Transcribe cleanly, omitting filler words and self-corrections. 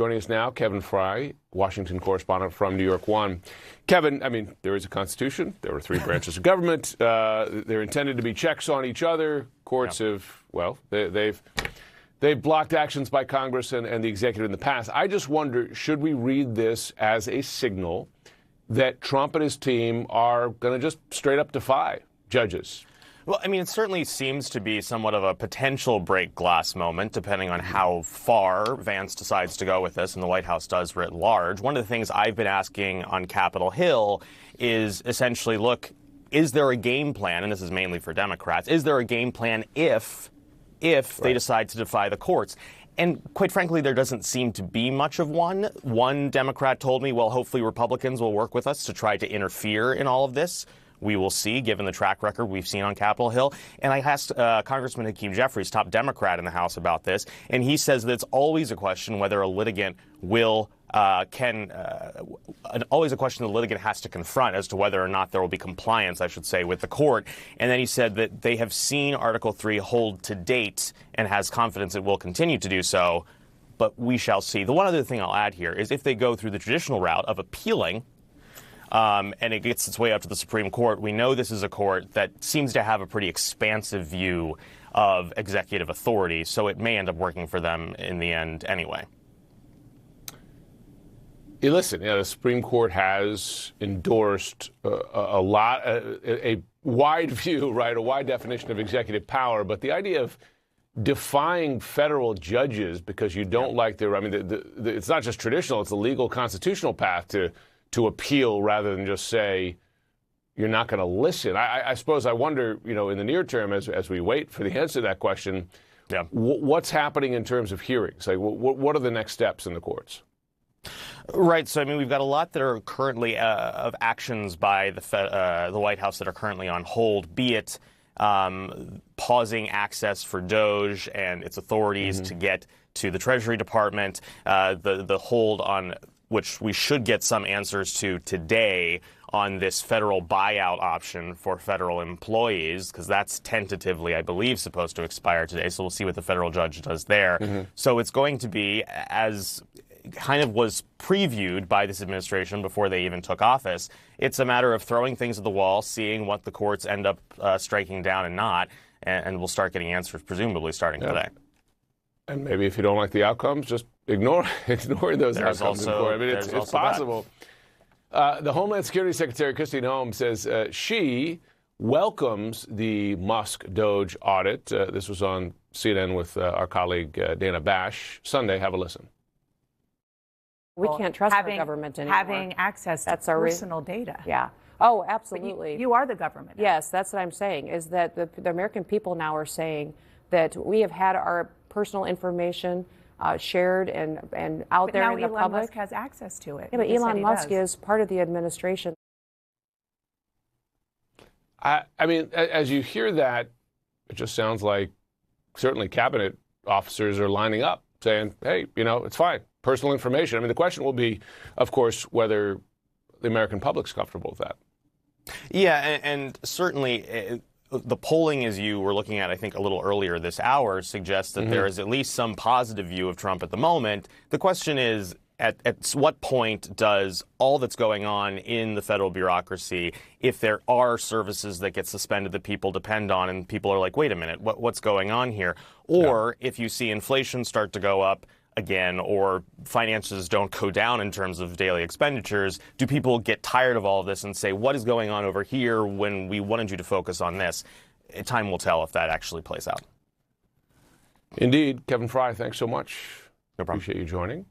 Joining us now, Kevin Frey, Washington correspondent from New York One. Kevin, I mean, there is a Constitution. There are three branches of government. They're intended to be checks on each other. Courts have, well, they've blocked actions by Congress and the executive in the past. I just wonder, should we read this as a signal that Trump and his team are going to just straight up defy judges? Well, I mean, it certainly seems to be somewhat of a potential break glass moment, depending on how far Vance decides to go with this and the White House does writ large. One of the things I've been asking on Capitol Hill is essentially, look, is there a game plan, and this is mainly for Democrats, is there a game plan if they decide to defy the courts? And quite frankly, there doesn't seem to be much of one. One Democrat told me, well, hopefully Republicans will work with us to try to interfere in all of this. We will see, given the track record we've seen on Capitol Hill. And I asked Congressman Hakeem Jeffries, top Democrat in the House, about this, and he says that it's always a question whether a litigant will always a question the litigant has to confront as to whether or not there will be compliance, I should say, with the court. And then he said that they have seen Article 3 hold to date and has confidence it will continue to do so, but we shall see. The one other thing I'll add here is if they go through the traditional route of appealing, and it gets its way up to the Supreme Court, we know this is a court that seems to have a pretty expansive view of executive authority, so it may end up working for them in the end anyway. Hey, listen, the Supreme Court has endorsed a wide view, right, a wide definition of executive power, but the idea of defying federal judges because you don't like their, I mean, it's not just traditional, it's a legal constitutional path to appeal rather than just say you're not going to listen. I suppose I wonder, in the near term, as we wait for the answer to that question, what's happening in terms of hearings? Like, what are the next steps in the courts? Right. So, I mean, we've got a lot that are currently of actions by the White House that are currently on hold, be it pausing access for DOJ and its authorities to get to the Treasury Department, the hold on which we should get some answers to today on this federal buyout option for federal employees, because that's tentatively, I believe, supposed to expire today. So we'll see what the federal judge does there. So it's going to be, as kind of was previewed by this administration before they even took office, it's a matter of throwing things at the wall, seeing what the courts end up striking down and not, and we'll start getting answers presumably starting today. And maybe if you don't like the outcomes, just ignore those outcomes. I mean, it's possible. The Homeland Security Secretary, Christine Holmes, says she welcomes the Musk DOJ audit. This was on CNN with our colleague Dana Bash Sunday. Have a listen. We can't trust our government anymore. Having access to personal data. Yeah. Oh, absolutely. You are the government. Yes, that's what I'm saying, is that the American people now are saying that we have had our personal information shared and out there in the public. Elon Musk has access to it. Yeah, but Elon Musk is part of the administration. I mean, as you hear that, it just sounds like certainly cabinet officers are lining up saying, hey, it's fine. Personal information. I mean, the question will be, of course, whether the American public's comfortable with that. Yeah, and certainly the polling, as you were looking at, I think, a little earlier this hour, suggests that there is at least some positive view of Trump at the moment. The question is, at what point does all that's going on in the federal bureaucracy, if there are services that get suspended that people depend on and people are like, wait a minute, what's going on here? Or if you see inflation start to go up again, or finances don't go down in terms of daily expenditures, do people get tired of all of this and say, what is going on over here when we wanted you to focus on this? Time will tell if that actually plays out. Indeed. Kevin Frey, thanks so much. No problem. Appreciate you joining.